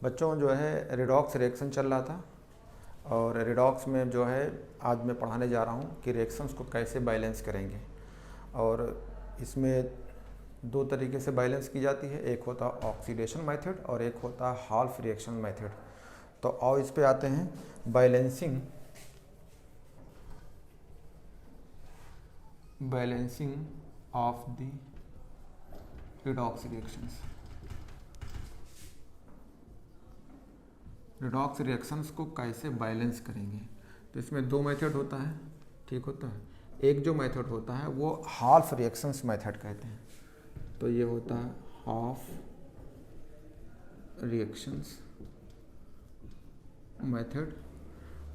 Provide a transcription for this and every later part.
बच्चों जो है रिडॉक्स रिएक्शन चल रहा था और रिडॉक्स में जो है आज मैं पढ़ाने जा रहा हूँ कि रिएक्शंस को कैसे बैलेंस करेंगे। और इसमें दो तरीके से बैलेंस की जाती है, एक होता है ऑक्सीडेशन मेथड और एक होता है हाल्फ रिएक्शन मेथड। तो आओ इस पे आते हैं, balancing of the redox reactions. Redox reactions को कैसे बैलेंस करेंगे, तो इसमें दो मेथड होता है, ठीक होता है। एक जो मेथड होता है वो हाल्फ रिएक्शंस मेथड कहते हैं, तो ये होता है हाफ रिएक्शंस मेथड,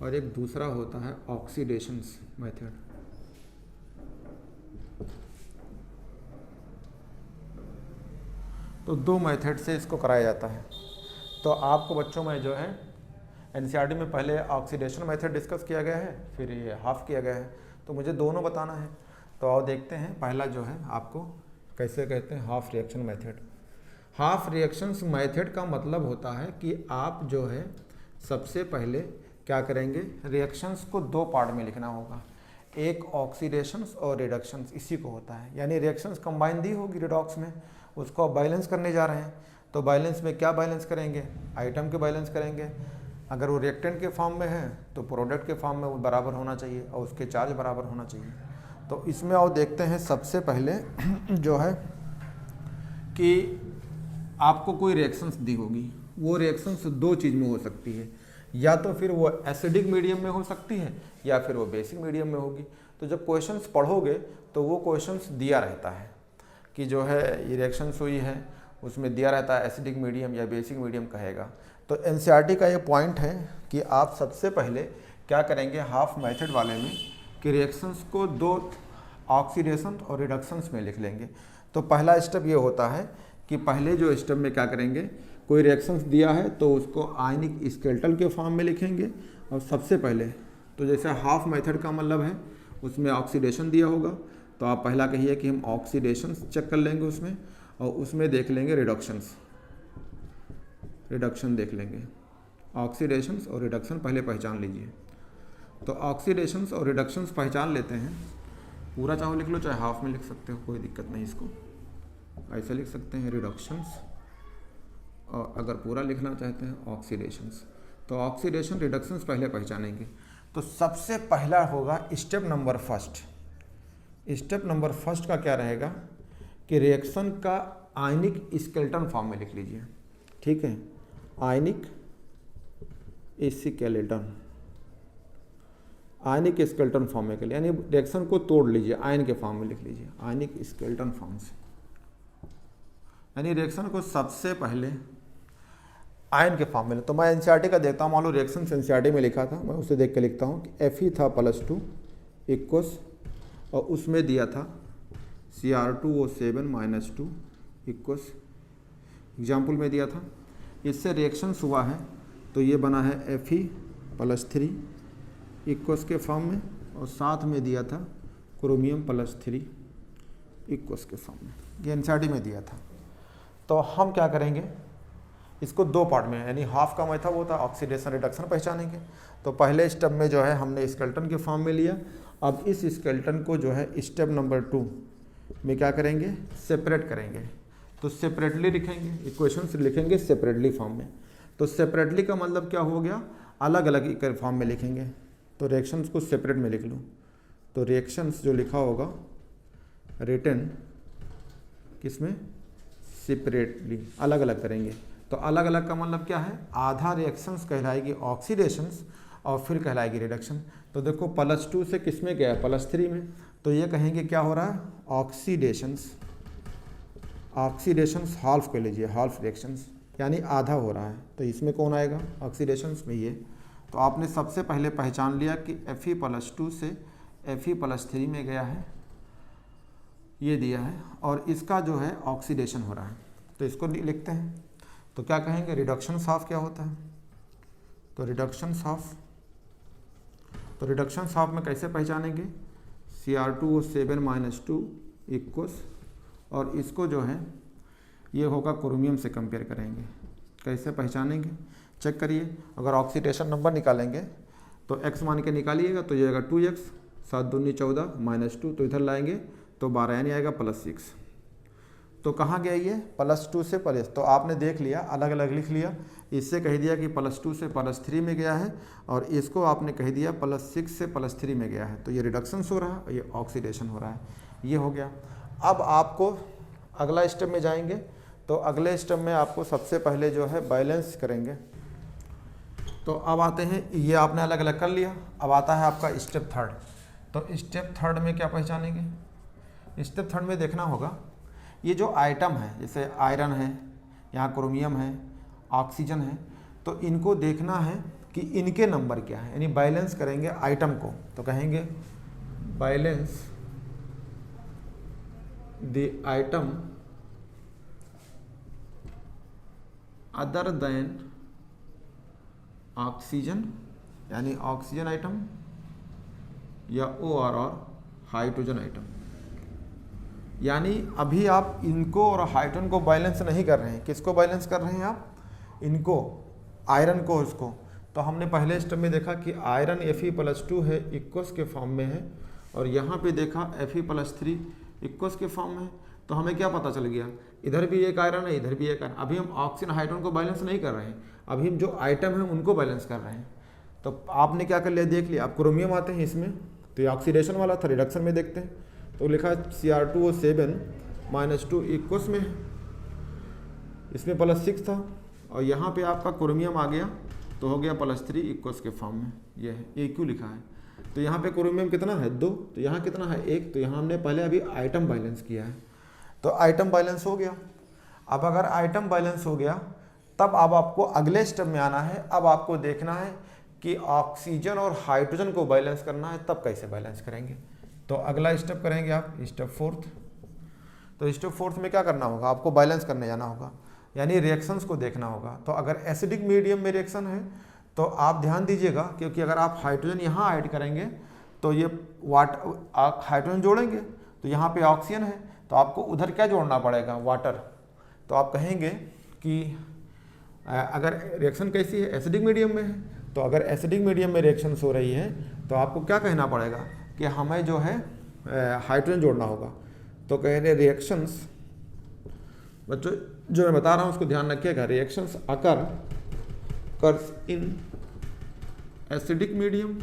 और एक दूसरा होता है ऑक्सीडेशंस मेथड। तो दो मेथड से इसको कराया जाता है। तो आपको बच्चों में जो है एनसीईआरटी में पहले ऑक्सीडेशन मेथड डिस्कस किया गया है, फिर ये हाफ किया गया है, तो मुझे दोनों बताना है। तो आओ देखते हैं, पहला जो है आपको कैसे कहते हैं, half reaction method. Half reactions method का मतलब होता है कि आप जो है सबसे पहले क्या करेंगे, रिएक्शंस को दो पार्ट में लिखना होगा, एक ऑक्सीडेशंस और रिडक्शंस, इसी को होता है। यानी रिएक्शंस कंबाइन दी होगी रिडॉक्स में, उसको आप बैलेंस करने जा रहे हैं। तो बैलेंस में क्या बैलेंस करेंगे, आइटम के बैलेंस करेंगे। अगर वो रिएक्टेंट के फॉर्म में है तो प्रोडक्ट के फॉर्म में वो बराबर होना चाहिए और उसके चार्ज बराबर होना चाहिए। तो इसमें आओ देखते हैं, सबसे पहले जो है कि आपको कोई रिएक्शंस दी होगी, वो रिएक्शंस दो चीज़ में हो सकती है, या तो फिर वो एसिडिक मीडियम में हो सकती है या फिर वो बेसिक मीडियम में होगी। तो जब क्वेश्चंस पढ़ोगे तो वो क्वेश्चंस दिया रहता है कि जो है ये रिएक्शंस हुई है, उसमें दिया रहता है एसिडिक मीडियम या बेसिक मीडियम कहेगा। तो एनसीईआरटी का ये पॉइंट है कि आप सबसे पहले क्या करेंगे हाफ मेथड वाले में कि रिएक्शंस को दो ऑक्सीडेशन और रिडक्शंस में लिख लेंगे। तो पहला स्टेप ये होता है कि पहले जो स्टेप में क्या करेंगे, कोई रिएक्शंस दिया है तो उसको आयनिक स्केलेटल के फॉर्म में लिखेंगे। और सबसे पहले तो जैसे हाफ मेथड का मतलब है उसमें ऑक्सीडेशन दिया होगा, तो आप पहला कहिए कि हम ऑक्सीडेशन चेक कर लेंगे उसमें, और उसमें देख लेंगे रिडक्शन देख लेंगे। ऑक्सीडेशंस और रिडक्शन पहले पहचान लीजिए। तो ऑक्सीडेशंस और रिडक्शंस पहचान लेते हैं, पूरा चाहो लिख लो चाहे हाफ में लिख सकते हो, कोई दिक्कत नहीं। इसको ऐसे लिख सकते हैं रिडक्शंस, और अगर पूरा लिखना चाहते हैं ऑक्सीडेशंस। तो ऑक्सीडेशन रिडक्शंस पहले पहचानेंगे। तो सबसे पहला होगा step number first. Step number first का क्या रहेगा कि रिएक्शन का आयनिक स्केलेटन फॉर्म में लिख लीजिए, ठीक है। आयनिक स्केलेटन फॉर्म में के लिए, यानी रिएक्शन को तोड़ लीजिए, आयन के फॉर्म में लिख लीजिए, आयनिक स्केलेटन फॉर्म से। यानी रिएक्शन को सबसे पहले आयन के फॉर्म में। तो मैं एनसीईआरटी का देखता हूँ, मान लो रिएक्शन एनसीईआरटी में लिखा था, मैं उसे देख के लिखता हूँ कि Fe था +2 इक्वस, और उसमें दिया था Cr2O7 -2 इक्वस, एग्जाम्पल में दिया था। इससे रिएक्शंस हुआ है तो ये बना है Fe+3 इक्वस के फॉर्म में, और साथ में दिया था क्रोमियम +3 इक्वस के फॉर्म में, ये एनसीईआरटी में दिया था। तो हम क्या करेंगे, इसको दो पार्ट में, यानी हाफ का मेथड वो था ऑक्सीडेशन रिडक्शन पहचानेंगे। तो पहले स्टेप में जो है हमने स्केलेटन के फॉर्म में लिया। अब इस स्केलेटन को जो है स्टेप नंबर 2 में क्या करेंगे, सेपरेट करेंगे। तो सेपरेटली लिखेंगे, इक्वेशंस लिखेंगे सेपरेटली फॉर्म में। तो सेपरेटली का मतलब क्या हो गया, अलग अलग एक फॉर्म में लिखेंगे। तो रिएक्शंस को सेपरेट में लिख लो। तो रिएक्शंस जो लिखा होगा रिटन किसमें, सेपरेटली, अलग अलग करेंगे। तो अलग अलग का मतलब क्या है, आधा रिएक्शंस कहलाएगी ऑक्सीडेशंस और फिर कहलाएगी रिडक्शन। तो देखो +2 से किस में गया, +3 में, तो ये कहेंगे क्या हो रहा है, ऑक्सीडेशंस हाल्फ कर लीजिए, हाल्फ रिएक्शंस, यानी आधा हो रहा है। तो इसमें कौन आएगा, ऑक्सीडेशंस में ये। तो आपने सबसे पहले पहचान लिया कि Fe+2 से Fe+3 में गया है, ये दिया है, और इसका जो है ऑक्सीडेशन हो रहा है। तो इसको लिखते हैं। तो क्या कहेंगे, रिडक्शन हाफ क्या होता है, तो रिडक्शन हाफ में कैसे पहचानेंगे, Cr2O7 -2 इक्वस, और इसको जो है ये होगा क्रोमियम से कंपेयर करेंगे, कैसे पहचानेंगे, चेक करिए। अगर ऑक्सीडेशन नंबर निकालेंगे तो x मान के निकालिएगा तो ये आएगा 2x, 7 दूनी 14 -2, तो इधर लाएंगे तो 12 यानी आएगा +6। तो कहाँ गया ये +2 से प्लस, तो आपने देख लिया अलग अलग लिख लिया। इससे कह दिया कि +2 से +3 में गया है और इसको आपने कह दिया +6 से +3 में गया है। तो ये रिडक्शंस हो रहा है और ये ऑक्सीडेशन हो रहा है, ये हो गया। अब आपको अगला स्टेप में जाएंगे तो अगले स्टेप में आपको सबसे पहले जो है बैलेंस करेंगे। तो अब आते हैं, ये आपने अलग अलग कर लिया। अब आता है आपका स्टेप थर्ड। तो स्टेप थर्ड में क्या पहचानेंगे, स्टेप थर्ड में देखना होगा ये जो आइटम है, जैसे आयरन है, यहाँ क्रोमियम है, ऑक्सीजन है, तो इनको देखना है कि इनके नंबर क्या है, यानी बैलेंस करेंगे आइटम को। तो कहेंगे balance the item other than oxygen, यानी ऑक्सीजन आइटम या OR हाइड्रोजन आइटम। यानी अभी आप इनको और हाइड्रोजन को बैलेंस नहीं कर रहे हैं, किसको बैलेंस कर रहे हैं आप, इनको, आयरन को, इसको। तो हमने पहले स्टेप में देखा कि आयरन Fe+2 है, इक्वस के फॉर्म में है, और यहाँ पे देखा Fe+3 इक्वस के फॉर्म में है। तो हमें क्या पता चल गया, इधर भी एक आयरन है, इधर भी एक आयरन। अभी हम ऑक्सीजन हाइड्रोजन को बैलेंस नहीं कर रहे हैं, अभी हम जो आइटम है उनको बैलेंस कर रहे हैं। तो आपने क्या कर लिया, देख लिया। अब क्रोमियम आते हैं इसमें, तो ये ऑक्सीडेशन वाला था, रिडक्शन में देखते हैं। तो लिखा है Cr2O7 -2 इक्वस में है, इसमें +6 था, और यहाँ पे आपका क्रोमियम आ गया तो हो गया +3 इक्वस के फॉर्म में, ये है Aq लिखा है। तो यहाँ पे क्रोमियम कितना है 2, तो यहाँ कितना है 1, तो यहाँ हमने पहले अभी आइटम बैलेंस किया है, तो आइटम बैलेंस हो गया। अब अगर आइटम बैलेंस हो गया तब अब आपको अगले स्टेप में आना है। अब आपको देखना है कि ऑक्सीजन और हाइड्रोजन को बैलेंस करना है, तब कैसे बैलेंस करेंगे। तो अगला स्टेप करेंगे आप स्टेप फोर्थ। तो स्टेप फोर्थ में क्या करना होगा, आपको बैलेंस करने जाना होगा, यानी रिएक्शंस को देखना होगा। तो अगर एसिडिक मीडियम में रिएक्शन है तो आप ध्यान दीजिएगा, क्योंकि अगर आप हाइड्रोजन यहाँ ऐड करेंगे तो ये हाइड्रोजन जोड़ेंगे तो यहाँ पे ऑक्सीजन है, तो आपको उधर क्या जोड़ना पड़ेगा, वाटर। तो आप कहेंगे कि अगर रिएक्शन कैसी है, एसिडिक मीडियम में है, तो अगर एसिडिक मीडियम में रिएक्शंस हो रही है तो आपको क्या कहना पड़ेगा कि हमें जो है हाइड्रोजन जोड़ना होगा। तो कह रहे रिएक्शंस, बच्चों जो मैं बता रहा हूँ उसको ध्यान रखिएगा, reactions occurs in acidic medium,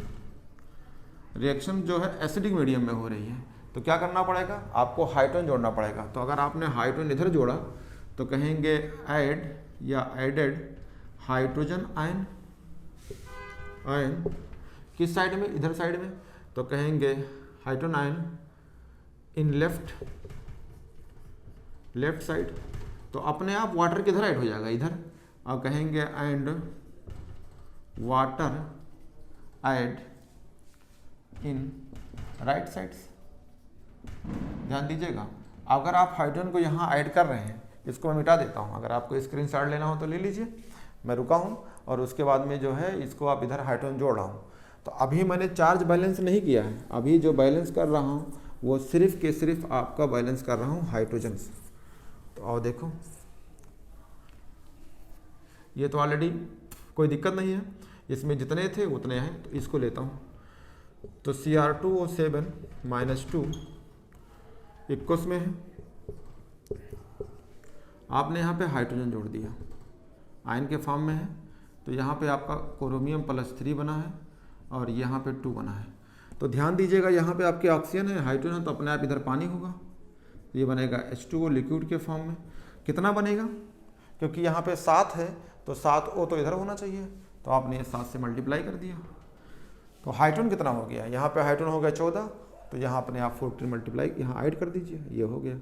reaction जो है एसिडिक मीडियम में हो रही है, तो क्या करना पड़ेगा, आपको हाइड्रोजन जोड़ना पड़ेगा। तो अगर आपने हाइड्रोजन इधर जोड़ा तो कहेंगे ऐड या एडेड हाइड्रोजन आयन, आयन किस साइड में, इधर साइड में, तो कहेंगे hydrogen ion in left side. तो अपने आप वाटर किधर ऐड हो जाएगा, इधर, और कहेंगे and water add in right sides. ध्यान दीजिएगा, अगर आप हाइड्रोजन को यहाँ ऐड कर रहे हैं, इसको मैं मिटा देता हूँ, अगर आपको स्क्रीनशॉट लेना हो तो ले लीजिए, मैं रुका हूँ, और उसके बाद में जो है इसको आप इधर हाइड्रोजन जोड़ रहा हूँ। तो अभी मैंने चार्ज बैलेंस नहीं किया है, अभी जो बैलेंस कर रहा हूँ वो सिर्फ के सिर्फ आपका बैलेंस कर रहा हूँ हाइड्रोजन से। तो आओ देखो, ये तो ऑलरेडी कोई दिक्कत नहीं है, इसमें जितने थे उतने हैं, तो इसको लेता हूँ। तो Cr2O7 -2 इक्वस में है, आपने यहाँ पे हाइड्रोजन जोड़ दिया, आयन के फॉर्म में है, तो यहाँ पे आपका क्रोमियम +3 बना है और यहाँ पे 2 बना है। तो ध्यान दीजिएगा, यहाँ पे आपके ऑक्सीजन है, हाइड्रोजन, तो अपने आप इधर पानी होगा, तो ये बनेगा H2O लिक्विड के फॉर्म में। कितना बनेगा, क्योंकि यहाँ पे 7 है तो 7O तो इधर होना चाहिए, तो आपने 7 से मल्टीप्लाई कर दिया। तो हाइड्रोजन कितना हो गया, यहाँ पे हाइड्रोजन हो गया 14, तो यहाँ अपने आप 14 मल्टीप्लाई यहाँ ऐड कर दीजिए, ये हो गया।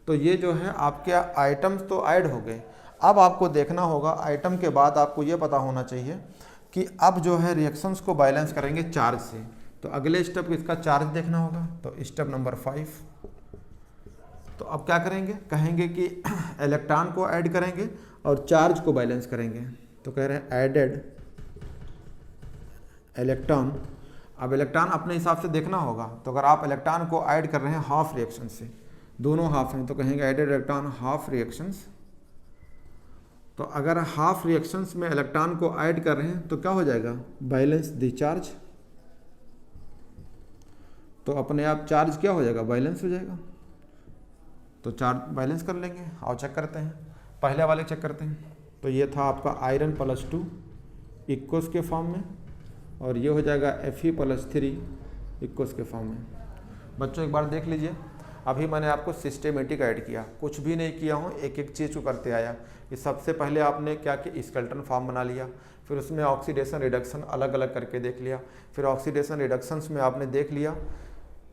तो ये जो है आपके आइटम्स तो ऐड हो गए। अब आपको देखना होगा, आइटम के बाद आपको ये पता होना चाहिए कि अब जो है रिएक्शंस को बैलेंस करेंगे चार्ज से। तो अगले स्टेप इसका चार्ज देखना होगा, तो स्टेप नंबर 5। तो अब क्या करेंगे, कहेंगे कि इलेक्ट्रॉन को ऐड करेंगे और चार्ज को बैलेंस करेंगे। तो कह रहे हैं एडेड इलेक्ट्रॉन। अब इलेक्ट्रॉन अपने हिसाब से देखना होगा, तो अगर आप इलेक्ट्रॉन को ऐड कर रहे हैं हाफ रिएक्शन से, दोनों हाफ हैं, तो कहेंगे एडेड इलेक्ट्रॉन हाफ रिएक्शंस तो अगर हाफ रिएक्शंस में इलेक्ट्रॉन को ऐड कर रहे हैं तो क्या हो जाएगा, बैलेंस द चार्ज। तो अपने आप चार्ज क्या हो जाएगा, बैलेंस हो जाएगा। तो चार्ज बैलेंस कर लेंगे। आओ चेक करते हैं, पहले वाले चेक करते हैं। तो ये था आपका आयरन +2 इक्वस के फॉर्म में, और ये हो जाएगा Fe+3 इक्वस के फॉर्म में। बच्चों एक बार देख लीजिए, अभी मैंने आपको सिस्टेमेटिक ऐड किया, कुछ भी नहीं किया हूँ, एक एक चीज़ को करते आया। कि सबसे पहले आपने क्या कि स्केलेटन फॉर्म बना लिया, फिर उसमें ऑक्सीडेशन रिडक्शन अलग अलग करके देख लिया, फिर ऑक्सीडेशन रिडक्शंस में आपने देख लिया।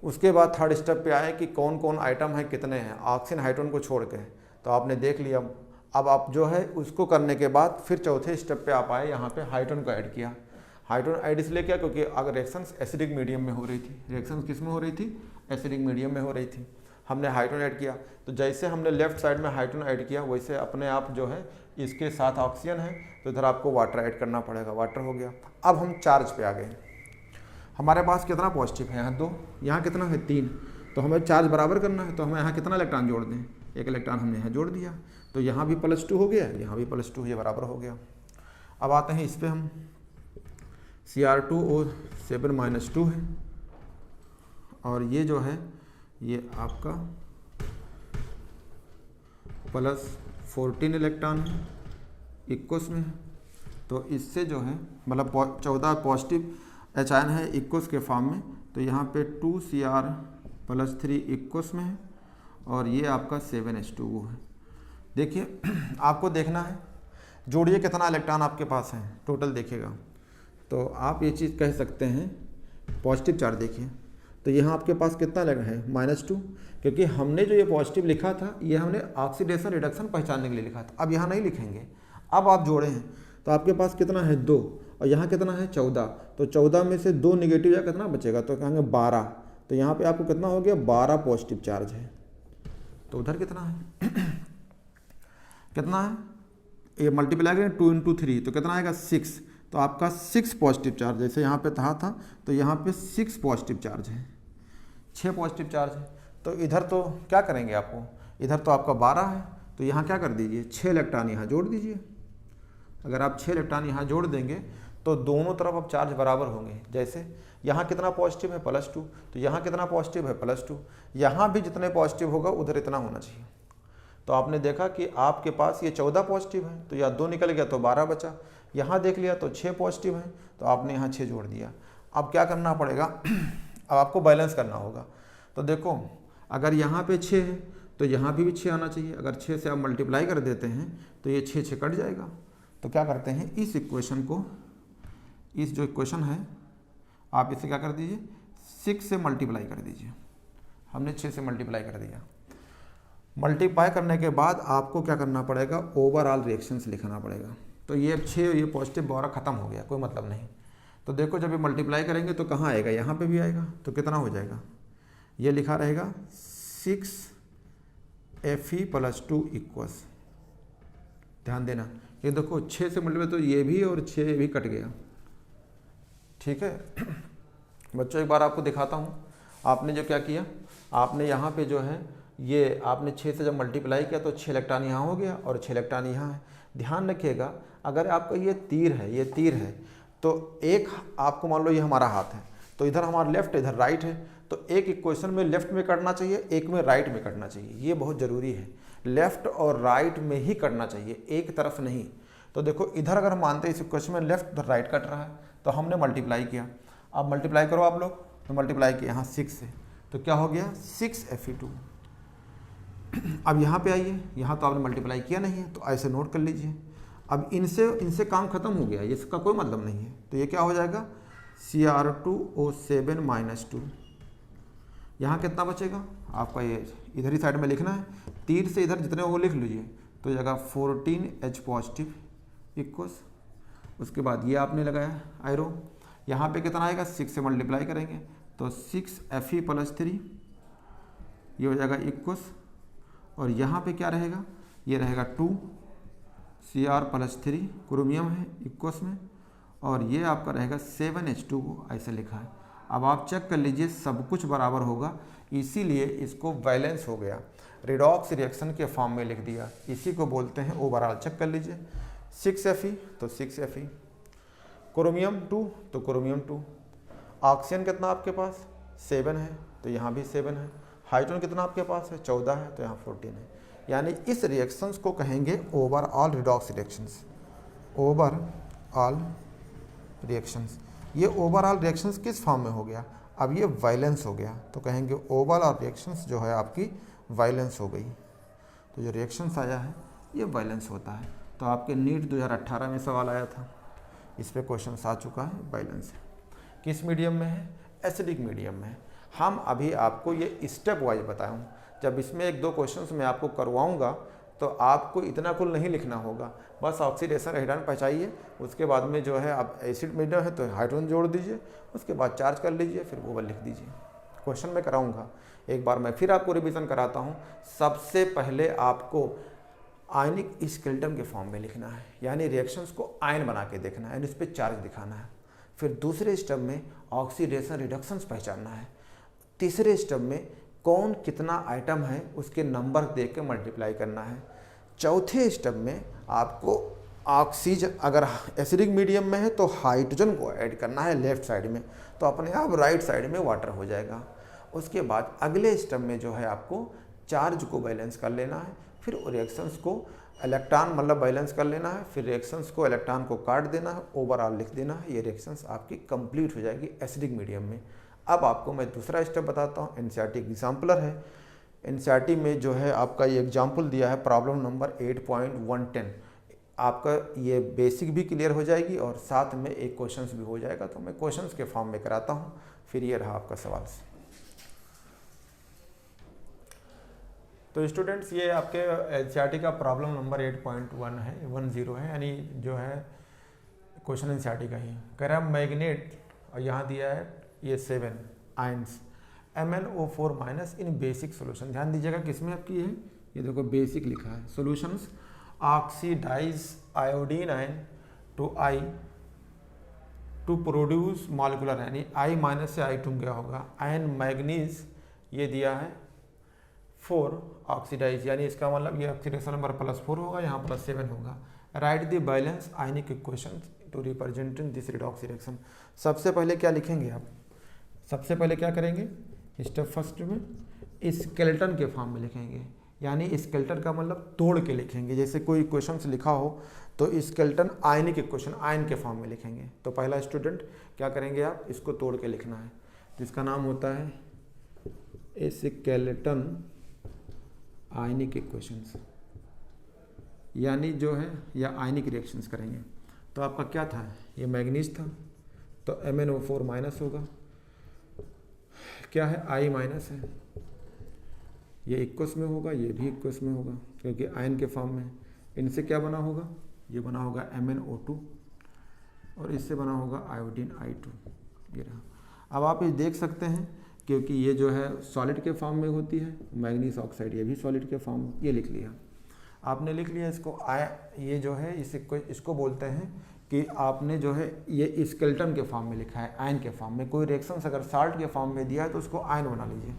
उसके बाद थर्ड स्टेप पे आए कि कौन कौन आइटम है, कितने हैं, ऑक्सीजन हाइड्रोजन को छोड़ के, तो आपने देख लिया। अब आप जो है उसको करने के बाद फिर चौथे स्टेप पे आप आए, यहाँ पे हाइड्रोजन को ऐड किया। हाइड्रोजन ऐड इसलिए किया क्योंकि अगर रिएक्शंस एसिडिक मीडियम में हो रही थी, रिएक्शंस किस में हो रही थी, एसिडिक मीडियम में हो रही थी, हमने हाइड्रोजन ऐड किया। तो जैसे हमने लेफ्ट साइड में हाइड्रोजन ऐड किया, वैसे अपने आप जो है इसके साथ ऑक्सीजन है, तो इधर आपको वाटर ऐड करना पड़ेगा, वाटर हो गया। अब हम चार्ज पे आ गए। हमारे पास कितना पॉजिटिव है, यहाँ 2, यहाँ कितना है 3, तो हमें चार्ज बराबर करना है, तो हमें यहाँ कितना इलेक्ट्रॉन जोड़ दें, एक इलेक्ट्रॉन हमने यहाँ जोड़ दिया, तो यहाँ भी +2 हो गया, यहाँ भी +2, ये बराबर हो गया। अब आते हैं इस पर, हम Cr2O7-2 है, और ये जो है ये आपका +14 इलेक्ट्रॉन है, इक्वस में है। तो इससे जो है मतलब 14 पॉजिटिव H आयन है इक्वस के फॉर्म में, तो यहाँ पे 2Cr+3 इक्वस में है, और ये आपका 7H2O है। देखिए आपको देखना है, जोड़िए कितना इलेक्ट्रॉन आपके पास है, टोटल देखिएगा। तो आप ये चीज़ कह सकते हैं, पॉजिटिव चार्ज देखिए, तो यहाँ आपके पास कितना लग रहा है, -2, क्योंकि हमने जो ये पॉजिटिव लिखा था ये हमने ऑक्सीडेशन रिडक्शन पहचानने के लिए लिखा था। अब यहाँ नहीं लिखेंगे, अब आप जोड़े हैं तो आपके पास कितना है 2, और यहाँ कितना है 14, तो 14 में से 2 निगेटिव या कितना बचेगा, तो कहेंगे 12। तो यहाँ पे आपको कितना हो गया, 12 पॉजिटिव चार्ज है। तो उधर कितना है कितना है, ये मल्टीप्लाई करें 2 × 3 तो कितना आएगा 6, तो आपका 6 पॉजिटिव चार्ज, जैसे यहाँ पे था तो यहाँ पे 6 पॉजिटिव चार्ज है, 6 पॉजिटिव चार्ज है। तो इधर तो क्या करेंगे आपको, इधर तो आपका 12 है, तो यहाँ क्या कर दीजिए, 6 इलेक्ट्रॉन यहाँ जोड़ दीजिए। अगर आप 6 इलेक्ट्रॉन यहाँ जोड़ देंगे तो दोनों तरफ अब चार्ज बराबर होंगे। जैसे यहाँ कितना पॉजिटिव है +2, तो यहाँ कितना पॉजिटिव है +2, यहाँ भी जितने पॉजिटिव होगा उधर इतना होना चाहिए। तो आपने देखा कि आपके पास ये 14 पॉजिटिव है, तो यहाँ 2 निकल गया तो 12 बचा। यहाँ देख लिया तो 6 पॉजिटिव है, तो आपने यहाँ 6 जोड़ दिया। अब क्या करना पड़ेगा, अब आपको बैलेंस करना होगा। तो देखो अगर यहाँ पे 6 है तो यहाँ भी 6 आना चाहिए। अगर 6 से आप मल्टीप्लाई कर देते हैं तो ये 6 कट जाएगा। तो क्या करते हैं, इस इक्वेशन को, इस जो इक्वेशन है आप इसे क्या कर दीजिए, 6 से मल्टीप्लाई कर दीजिए। हमने 6 से मल्टीप्लाई कर दिया। मल्टीप्लाई करने के बाद आपको क्या करना पड़ेगा, ओवरऑल रिएक्शंस लिखना पड़ेगा। तो ये 6 ये पॉजिटिव 12 खत्म हो गया, कोई मतलब नहीं। तो देखो जब ये मल्टीप्लाई करेंगे तो कहाँ आएगा, यहाँ पे भी आएगा। तो कितना हो जाएगा, ये लिखा रहेगा 6 Fe+2 इक्वस। ध्यान देना, ये देखो 6 से मल्टीप्लाई तो ये भी और 6 भी कट गया। ठीक है बच्चों, एक बार आपको दिखाता हूँ। आपने जो क्या किया, आपने यहाँ पे जो है ये आपने 6 से जब मल्टीप्लाई किया तो 6 इलेक्ट्रॉन यहाँ हो गया और 6 इलेक्ट्रॉन यहाँ है। ध्यान रखिएगा, अगर आपका ये तीर है, ये तीर है, तो एक आपको मान लो ये हमारा हाथ है, तो इधर हमारा लेफ्ट, इधर राइट है, तो एक इक्वेशन में लेफ्ट में करना चाहिए, एक में राइट में करना चाहिए। ये बहुत ज़रूरी है, लेफ्ट और राइट में ही करना चाहिए, एक तरफ नहीं। तो देखो इधर अगर हम मानते हैं इस इक्वेशन में लेफ्ट उधर राइट कट रहा है, तो हमने मल्टीप्लाई किया। अब मल्टीप्लाई करो आप लोग, तो मल्टीप्लाई किया यहाँ 6 से, तो क्या हो गया 6 Fe2। अब यहाँ पे आइए, यहाँ तो आपने मल्टीप्लाई किया नहीं है, तो ऐसे नोट कर लीजिए। अब इनसे काम खत्म हो गया, इसका कोई मतलब नहीं है। तो ये क्या हो जाएगा, Cr2O7-2। यहाँ कितना बचेगा आपका, ये इधर ही साइड में लिखना है, तीर से इधर जितने वो लिख लीजिए। तो जगह 14H पॉजिटिव इक्वस, उसके बाद ये आपने लगाया आयरो, यहाँ पे कितना आएगा 6 से मल्टीप्लाई करेंगे तो 6 Fe+3, ये हो जाएगा इक्वस, और यहाँ पे क्या रहेगा, ये रहेगा 2 Cr+3 क्रोमियम है इक्वस में, और ये आपका रहेगा 7H2O, ऐसे लिखा है। अब आप चेक कर लीजिए सब कुछ बराबर होगा, इसीलिए इसको बैलेंस हो गया। रिडॉक्स रिएक्शन के फॉर्म में लिख दिया, इसी को बोलते हैं ओवरऑल। चेक कर लीजिए, 6Fe तो 6Fe, क्रोमियम 2 तो क्रोमियम 2, ऑक्सीजन कितना आपके पास 7 है तो यहाँ भी 7 है, हाइड्रोजन कितना आपके पास है 14 है तो यहाँ 14 है। यानी इस रिएक्शंस को कहेंगे overall redox reactions, overall reactions. ये ओवरऑल रिएक्शंस किस फॉर्म में हो गया, अब ये वायलेंस हो गया, तो कहेंगे ओवरऑल रिएक्शंस जो है आपकी वायलेंस हो गई। तो जो रिएक्शंस आया है ये वायलेंस होता है। तो आपके नीट 2018 में सवाल आया था, इस पे क्वेश्चन आ चुका है, वायलेंस है। किस मीडियम में है, एसिडिक मीडियम में है। हम अभी आपको ये स्टेप वाइज बताया हूँ, जब इसमें 1-2 क्वेश्चंस मैं आपको करवाऊँगा तो आपको इतना कुल नहीं लिखना होगा, बस ऑक्सीडेशन रिडक्शन पहचाइए, उसके बाद में जो है आप एसिड मीडियम है तो हाइड्रोजन जोड़ दीजिए, उसके बाद चार्ज कर लीजिए, फिर वो लिख दीजिए। क्वेश्चन मैं कराऊंगा, एक बार मैं फिर आपको रिवीजन कराता हूँ। सबसे पहले आपको आयनिक स्केलेटन के फॉर्म में लिखना है, यानी रिएक्शंस को आयन बना के देखना है, उस पर चार्ज दिखाना है। फिर दूसरे स्टेप में ऑक्सीडेशन रिडक्शंस पहचानना है। तीसरे स्टेप में कौन कितना आइटम है उसके नंबर दे के मल्टीप्लाई करना है। चौथे स्टेप में आपको ऑक्सीजन, अगर एसिडिक मीडियम में है तो हाइड्रोजन को ऐड करना है लेफ्ट साइड में, तो अपने आप राइट साइड में वाटर हो जाएगा। उसके बाद अगले स्टेप में जो है आपको चार्ज को बैलेंस कर लेना है, फिर रिएक्शंस को इलेक्ट्रॉन मतलब बैलेंस कर लेना है, फिर रिएक्शंस को इलेक्ट्रॉन को काट देना है, ओवरऑल लिख देना है। ये रिएक्शंस आपकी कंप्लीट हो जाएगी एसिडिक मीडियम में। अब आपको मैं दूसरा स्टेप बताता हूँ, एनसीईआरटी एग्जाम्पलर है। एनसीईआरटी में जो है आपका ये एग्जाम्पल दिया है प्रॉब्लम नंबर 8.110। आपका ये बेसिक भी क्लियर हो जाएगी और साथ में एक क्वेश्चंस भी हो जाएगा, तो मैं क्वेश्चंस के फॉर्म में कराता हूँ। फिर ये रहा आपका सवाल। तो स्टूडेंट्स ये आपके एनसीईआरटी का प्रॉब्लम नंबर 8.1 है, 10 है, यानी जो है क्वेश्चन एनसीईआरटी का ही कह रहा है मैग्नेट, और यहाँ दिया है ये 7 आयंस MnO4 माइनस इन बेसिक सोल्यूशन। ध्यान दीजिएगा किसमें आपकी है, ये देखो बेसिक लिखा है, solutions oxidize iodine ion to I to produce molecular, यानी I माइनस से I2 गया होगा, आयन मैग्नीज ये दिया है 4 ऑक्सीडाइज, यानी इसका मतलब ये ऑक्सीडेशन नंबर +4 होगा, यहाँ +7 होगा। Right the balance ionic equation two representing this redox reaction. सबसे पहले क्या लिखेंगे आप, सबसे पहले क्या करेंगे, स्टेप फर्स्ट में स्केलेटन के फॉर्म में लिखेंगे, यानी स्केलेटन का मतलब तोड़ के लिखेंगे। जैसे कोई क्वेश्चन लिखा हो तो स्केलेटन आयनिक इक्वेशन आयन के फॉर्म में लिखेंगे। तो पहला स्टूडेंट क्या करेंगे, आप इसको तोड़ के लिखना है, जिसका नाम होता है स्केलेटन आयनिक इक्वेशंस, यानी जो है या आयनिक रिएक्शंस करेंगे। तो आपका क्या था, ये मैग्नीज था तो MnO4 माइनस होगा, क्या है I माइनस है, ये इक्वस में होगा, ये भी इक्वस में होगा क्योंकि आयन के फॉर्म में। इनसे क्या बना होगा, ये बना होगा MnO2 और इससे बना होगा आयोडीन I2। ये रहा। अब आप ये देख सकते हैं क्योंकि ये जो है सॉलिड के फॉर्म में होती है, मैग्नीज ऑक्साइड ये भी सॉलिड के फॉर्म में, ये लिख लिया आपने, लिख लिया इसको। ये जो है इसको बोलते हैं कि आपने जो है ये स्केलेटन के फॉर्म में लिखा है, आयन के फॉर्म में। कोई रिएक्शंस अगर साल्ट के फॉर्म में दिया है तो उसको आयन बना लीजिए।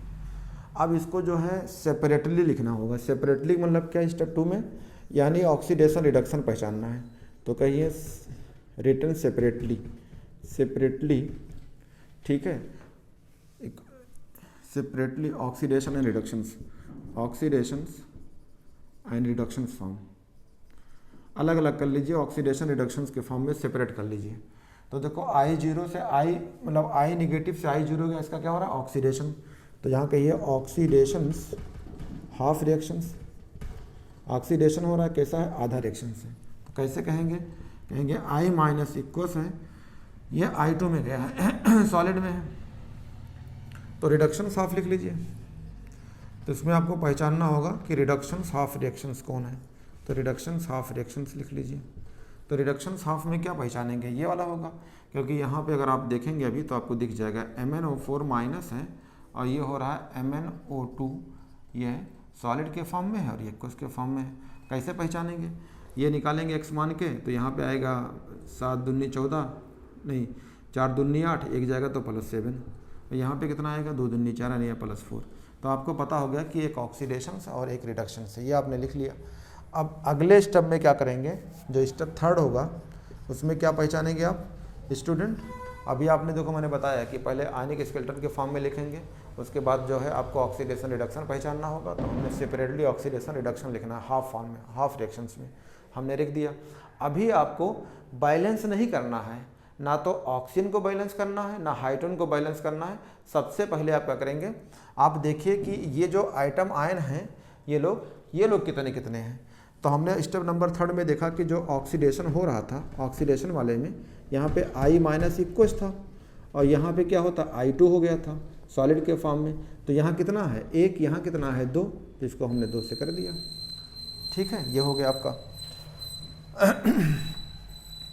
अब इसको जो है सेपरेटली लिखना होगा। सेपरेटली मतलब क्या, स्टेप 2 में, यानी ऑक्सीडेशन रिडक्शन पहचानना है। तो कहिए रिटन सेपरेटली, ठीक है, separately oxidation and reductions, oxidations and reductions form अलग अलग कर लीजिए, ऑक्सीडेशन रिडक्शंस के फॉर्म में सेपरेट कर लीजिए। तो देखो I0 से I मतलब I नेगेटिव से I0 गया, इसका क्या हो रहा है ऑक्सीडेशन। तो यहाँ कहिए ऑक्सीडेशंस हाफ रिएक्शंस, ऑक्सीडेशन हो रहा है कैसा है, आधा रिएक्शन से। तो कैसे कहेंगे, कहेंगे I माइनस इक्वस है, ये I2 में गया है सॉलिड में है, तो रिडक्शंस हाफ लिख लीजिए। तो इसमें आपको पहचानना होगा कि रिडक्शंस हाफ रिएक्शंस कौन है, तो रिडक्शंस हाफ रिएक्शंस लिख लीजिए। तो रिडक्शंस हाफ में क्या पहचानेंगे, ये वाला होगा, क्योंकि यहाँ पे अगर आप देखेंगे अभी तो आपको दिख जाएगा MnO4 माइनस है और ये हो रहा है MnO2, ये सॉलिड के फॉर्म में है और ये एक्वस के फॉर्म में है। कैसे पहचानेंगे, ये निकालेंगे x मान के, तो यहाँ पे आएगा 7 दूनी 14, नहीं 4 दूनी 8, एक जाएगा तो +7, और यहाँ पे कितना आएगा 2 दूनी 4 यानी +4। तो आपको पता हो गया कि एक ऑक्सीडेशन और एक रिडक्शन से, ये आपने लिख लिया। अब अगले स्टेप में क्या करेंगे, जो स्टेप थर्ड होगा उसमें क्या पहचानेंगे आप स्टूडेंट। अभी आपने देखो मैंने बताया कि पहले आयनिक स्केलेटन के फॉर्म में लिखेंगे, उसके बाद जो है आपको ऑक्सीडेशन रिडक्शन पहचानना होगा। तो हमने सेपरेटली ऑक्सीडेशन रिडक्शन लिखना है हाफ फॉर्म में, हाफ रिएक्शंस में हमने लिख दिया। अभी आपको बैलेंस नहीं करना है, ना तो ऑक्सीजन को बैलेंस करना है ना हाइड्रोजन को बैलेंस करना है। सबसे पहले आप क्या करेंगे, आप देखिए कि ये जो आइटम आयन हैं ये लोग कितने कितने हैं। तो हमने स्टेप नंबर थर्ड में देखा कि जो ऑक्सीडेशन हो रहा था, ऑक्सीडेशन वाले में यहाँ पे I माइनस इक्वस था और यहाँ पे क्या होता I2 हो गया था सॉलिड के फॉर्म में। तो यहाँ कितना है 1, यहाँ कितना है 2, तो इसको हमने 2 से कर दिया। ठीक है, ये हो गया आपका।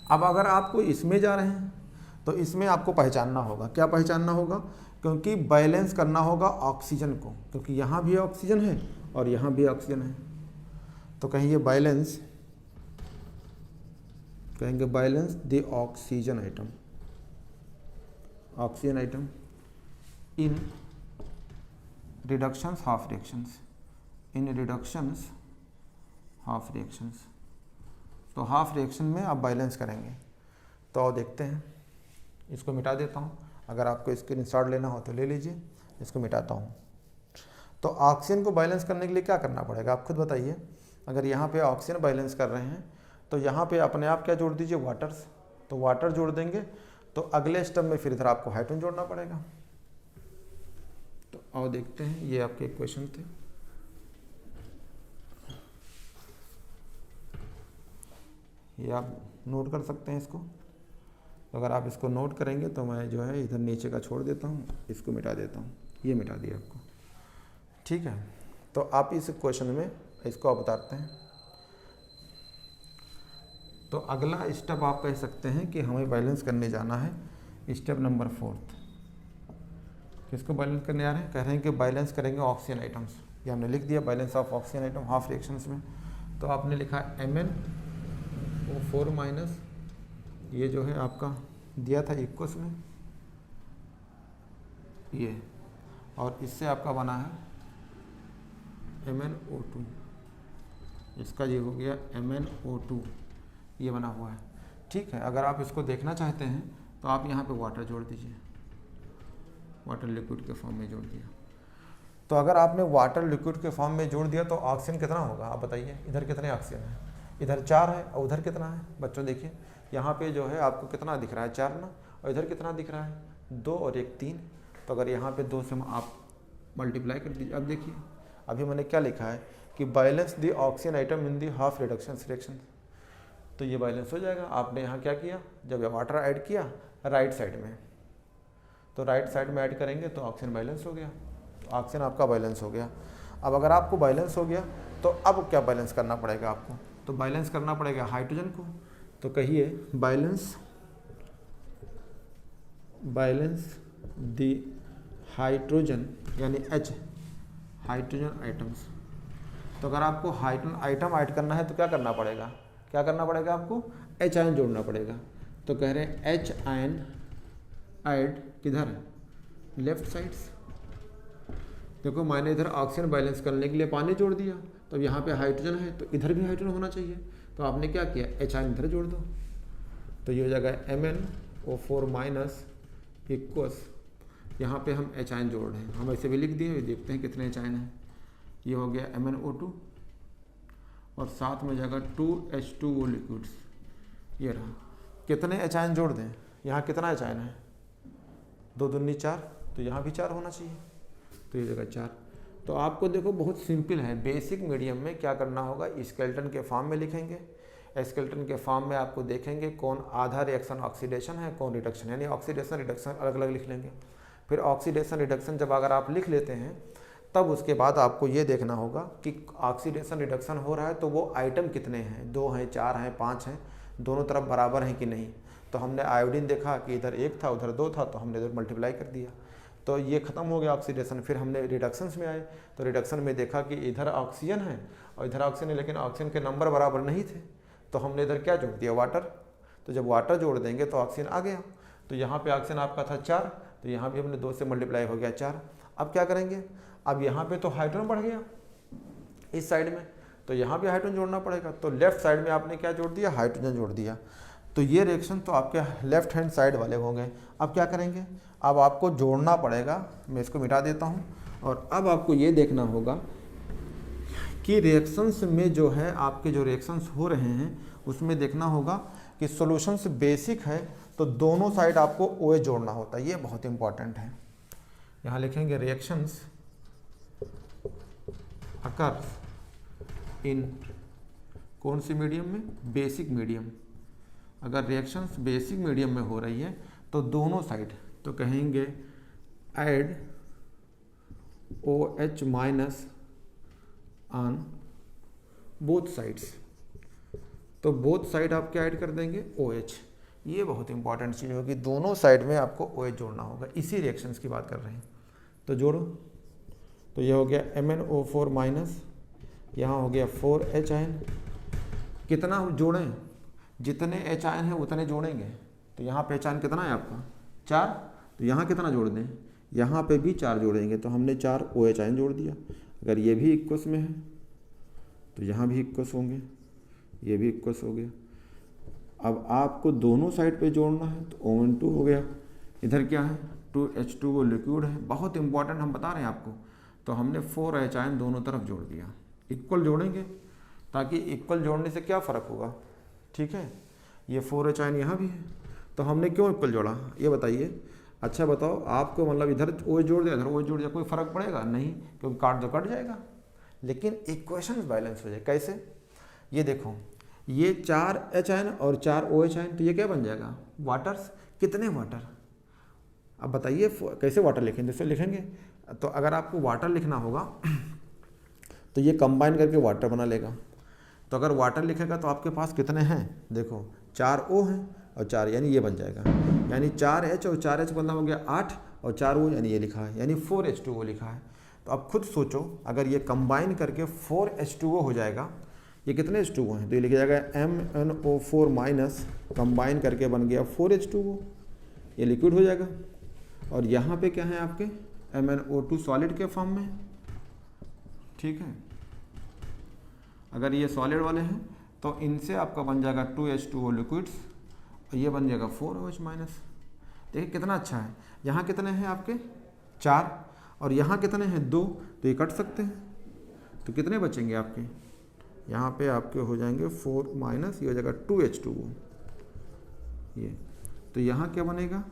अब अगर आपको इसमें जा रहे हैं तो इसमें आपको पहचानना होगा, क्या पहचानना होगा, क्योंकि बैलेंस करना होगा ऑक्सीजन को, क्योंकि यहाँ भी ऑक्सीजन है और यहाँ भी ऑक्सीजन है। तो कहेंगे बैलेंस, कहेंगे balance the oxygen atom, oxygen atom in reductions half reactions, in reductions half reactions. तो हाफ रिएक्शन में आप बैलेंस करेंगे। तो देखते हैं, इसको मिटा देता हूँ, अगर आपको स्क्रीनशॉट लेना हो तो ले लीजिए, इसको मिटाता हूँ। तो ऑक्सीजन को बैलेंस करने के लिए क्या करना पड़ेगा आप खुद बताइए। अगर यहाँ पे ऑक्सीजन बैलेंस कर रहे हैं तो यहाँ पे अपने आप क्या जोड़ दीजिए, वाटर्स। तो वाटर जोड़ देंगे तो अगले स्टेप में फिर इधर आपको हाइड्रोजन जोड़ना पड़ेगा। तो आओ देखते हैं, ये आपके क्वेश्चन थे। ये आप नोट कर सकते हैं इसको। तो अगर आप इसको नोट करेंगे तो मैं जो है इधर नीचे का छोड़ देता हूँ, इसको मिटा देता हूँ, ये मिटा दिया आपको। ठीक है, तो आप इस क्वेश्चन में इसको आप बताते हैं। तो अगला स्टेप आप कह सकते हैं कि हमें बैलेंस करने जाना है, स्टेप नंबर 4। किसको बैलेंस करने जा रहे हैं, कह रहे हैं कि बैलेंस करेंगे ऑक्सीजन आइटम्स। ये हमने लिख दिया, balance of oxygen atom half reactions में। तो आपने लिखा MnO4 माइनस, ये जो है आपका दिया था इक्वस में ये, और इससे आपका बना है MnO2, इसका ये हो गया MnO2, ये बना हुआ है। ठीक है, अगर आप इसको देखना चाहते हैं तो आप यहाँ पे वाटर जोड़ दीजिए, वाटर लिक्विड के फॉर्म में जोड़ दिया। तो अगर आपने वाटर लिक्विड के फॉर्म में जोड़ दिया तो ऑक्सीजन कितना होगा आप बताइए। इधर कितने ऑक्सीजन है, इधर 4 है और उधर कितना है बच्चों, देखिए यहाँ पे जो है आपको कितना दिख रहा है 4 ना, और इधर कितना दिख रहा है 2 और 1 3। तो अगर यहाँ पे 2 से आप मल्टीप्लाई कर दीजिए। अब देखिए अभी मैंने क्या लिखा है कि balance the oxygen atom in the half reduction reaction. तो ये बैलेंस हो जाएगा। आपने यहाँ क्या किया, जब ये वाटर ऐड किया राइट साइड में, तो राइट साइड में ऐड करेंगे तो ऑक्सीजन बैलेंस हो गया, तो ऑक्सीजन आपका बैलेंस हो गया। अब अगर आपको बैलेंस हो गया तो अब क्या बैलेंस करना पड़ेगा आपको, तो बैलेंस करना पड़ेगा हाइड्रोजन को। तो कहिए बैलेंस द हाइड्रोजन यानी H, हाइड्रोजन आइटम्स। तो अगर आपको हाइड्रोजन आइटम ऐड करना है तो क्या करना पड़ेगा, क्या करना पड़ेगा आपको, H आयन जोड़ना पड़ेगा। तो कह रहे हैं H आयन ऐड किधर, लेफ्ट साइड्स। देखो मैंने इधर ऑक्सीजन बैलेंस करने के लिए पानी जोड़ दिया, तो यहाँ पे हाइड्रोजन है तो इधर भी हाइड्रोजन होना चाहिए। तो आपने क्या किया, H आयन इधर जोड़ दो, तो ये हो जाएगा MnO4 माइनस इक्वस, यहाँ पे हम H आयन जोड़ रहे हैं, हम ऐसे भी लिख दिए, देखते हैं कितने H आयन हैं। ये हो गया MnO2 और साथ में जाएगा 2H2O लिक्विड्स, ये रहा। कितने H आयन जोड़ दें, यहाँ कितना H आयन है 2 दूनी 4, तो यहाँ भी 4 होना चाहिए, तो ये जगह 4। तो आपको देखो बहुत सिंपल है, बेसिक मीडियम में क्या करना होगा, स्केलेटन के फॉर्म में लिखेंगे। स्केलेटन के फॉर्म में आपको देखेंगे कौन आधा रिएक्शन ऑक्सीडेशन है, कौन रिडक्शन, यानी ऑक्सीडेशन रिडक्शन अलग अलग लिख लेंगे। फिर ऑक्सीडेशन रिडक्शन जब अगर आप लिख लेते हैं तब उसके बाद आपको ये देखना होगा कि ऑक्सीडेशन रिडक्शन हो रहा है तो वो आइटम कितने हैं, 2 हैं 4 हैं 5 हैं, दोनों तरफ बराबर हैं कि नहीं। तो हमने आयोडीन देखा कि इधर 1 था उधर 2 था, तो हमने इधर मल्टीप्लाई कर दिया, तो ये खत्म हो गया ऑक्सीडेशन। फिर हमने रिडक्शंस में आए तो रिडक्शन में देखा कि इधर ऑक्सीजन है और इधर ऑक्सीजन है, लेकिन ऑक्सीजन के नंबर बराबर नहीं थे, तो हमने इधर क्या जोड़ दिया, वाटर। तो जब वाटर जोड़ देंगे तो ऑक्सीजन आ गया। तो यहाँ पे ऑक्सीजन आपका था 4, तो यहाँ भी हमने 2 से मल्टीप्लाई हो गया 4। अब क्या करेंगे, अब यहाँ पे तो हाइड्रोजन बढ़ गया इस साइड में, तो यहाँ भी हाइड्रोजन जोड़ना पड़ेगा। तो लेफ्ट साइड में आपने क्या जोड़ दिया, हाइड्रोजन जोड़ दिया। तो ये रिएक्शन तो आपके लेफ्ट हैंड साइड वाले होंगे। अब क्या करेंगे, अब आपको जोड़ना पड़ेगा, मैं इसको मिटा देता हूँ। और अब आपको ये देखना होगा कि रिएक्शंस में जो है आपके जो रिएक्शंस हो रहे हैं उसमें देखना होगा कि सॉल्यूशंस बेसिक है तो दोनों साइड आपको OH जोड़ना होता है, ये बहुत इंपॉर्टेंट है। यहाँ लिखेंगे रिएक्शंस अकर इन कौन सी मीडियम में, बेसिक मीडियम। अगर रिएक्शंस बेसिक मीडियम में हो रही है तो दोनों साइड, तो कहेंगे add OH minus on both sides. तो बोथ साइड आप क्या ऐड कर देंगे, OH। ये बहुत इंपॉर्टेंट चीज़ होगी, दोनों साइड में आपको OH जोड़ना होगा, इसी रिएक्शंस की बात कर रहे हैं। तो जोड़ो, तो ये हो गया MnO4 माइनस, यहाँ हो गया 4H आयन। कितना जोड़ें, जितने H आयन हैं उतने जोड़ेंगे। तो यहाँ पे H आयन कितना है आपका 4, तो यहाँ कितना जोड़ दें, यहाँ पे भी 4 जोड़ेंगे। तो हमने 4 OH आयन जोड़ दिया। अगर ये भी इक्वस में है तो यहाँ भी इक्वस होंगे, ये भी इक्वस हो गया। अब आपको दोनों साइड पे जोड़ना है, तो ON2 हो गया। इधर क्या है, 2H2O लिक्विड है, बहुत इंपॉर्टेंट हम बता रहे हैं आपको। तो हमने 4H आयन दोनों तरफ जोड़ दिया। इक्वल जोड़ेंगे, ताकि इक्वल जोड़ने से क्या फ़र्क होगा, ठीक है। ये 4H आयन यहाँ भी है, तो हमने क्यों इक्वल जोड़ा, ये बताइए। अच्छा बताओ, आपको मतलब इधर OH जोड़ दिया, इधर OH जोड़ दिया, कोई फ़र्क पड़ेगा नहीं, क्योंकि काट दो कट जाएगा। लेकिन इक्वेशन बैलेंस हो जाए, कैसे, ये देखो, ये 4H आयन और 4 OH आयन, तो ये क्या बन जाएगा, वाटर्स। कितने वाटर, अब बताइए कैसे वाटर लिखेंगे, जैसे लिखेंगे। तो अगर आपको वाटर लिखना होगा तो ये कंबाइन करके वाटर बना लेगा। तो अगर वाटर लिखेगा तो आपके पास कितने हैं, देखो 4 O हैं और 4, यानी ये बन जाएगा, यानी 4H और 4H मतलब हो गया 8 और 4 O, यानी ये लिखा है, यानी 4H2O लिखा है। तो अब खुद सोचो, अगर ये कंबाइन करके 4H2O हो जाएगा, ये कितने H2O हैं, तो ये लिखा जाएगा MnO4 माइनस, कंबाइन करके बन गया 4H2O, ये लिक्विड हो जाएगा। और यहाँ पे क्या है आपके MnO2 सॉलिड के फॉर्म में, ठीक है। अगर ये सॉलिड वाले हैं तो इनसे आपका बन जाएगा 2H2O लिक्विड्स, और ये बन जाएगा 4OH माइनस। देखिए कितना अच्छा है। यहाँ कितने हैं आपके 4, और यहाँ कितने हैं 2, तो ये कट सकते हैं। तो कितने बचेंगे आपके, यहाँ पे आपके हो जाएंगे 4 माइनस, ये हो जाएगा 2H2O ये। तो यहाँ क्या बनेगा,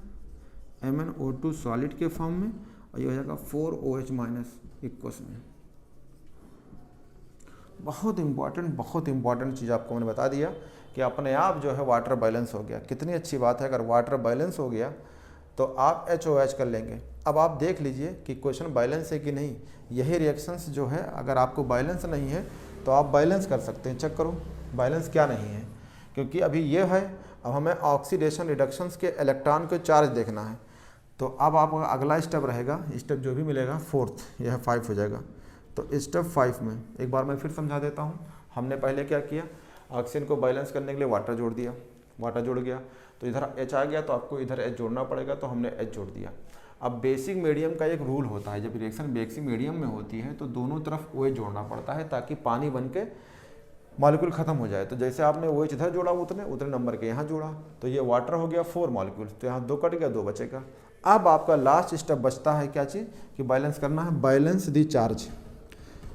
MnO2 सॉलिड के फॉर्म में, और ये हो जाएगा 4OH माइनस इक्वस में। बहुत इंपॉर्टेंट चीज़ आपको मैंने बता दिया कि अपने आप जो है वाटर बैलेंस हो गया। कितनी अच्छी बात है, अगर वाटर बैलेंस हो गया तो आप HOH कर लेंगे। अब आप देख लीजिए कि क्वेश्चन बैलेंस है कि नहीं। यही रिएक्शंस जो है, अगर आपको बैलेंस नहीं है तो आप बैलेंस कर सकते हैं। चेक करो बैलेंस क्या नहीं है, क्योंकि अभी ये है। अब हमें ऑक्सीडेशन रिडक्शंस के इलेक्ट्रॉन को चार्ज देखना है। तो अब आपका अगला स्टेप रहेगा, स्टेप जो भी मिलेगा 4th, यह 5 हो जाएगा। तो स्टेप 5 में एक बार मैं फिर समझा देता हूँ। हमने पहले क्या किया, ऑक्सीजन को बैलेंस करने के लिए वाटर जोड़ दिया, वाटर जुड़ गया, तो इधर H आ गया, तो आपको इधर H जोड़ना पड़ेगा, तो हमने H जोड़ दिया। अब बेसिक मीडियम का एक रूल होता है, जब रिएक्शन बेसिक मीडियम में होती है तो दोनों तरफ OH जोड़ना पड़ता है, ताकि पानी बन के मॉलिक्यूल खत्म हो जाए। तो जैसे आपने OH इधर जोड़ा, उतने नंबर के यहाँ जोड़ा, तो ये वाटर हो गया 4 मॉलिक्यूल, तो यहाँ 2 कट गया, 2 बचेगा। अब आपका लास्ट स्टेप बचता है क्या चीज़, कि बैलेंस करना है, balance the charge.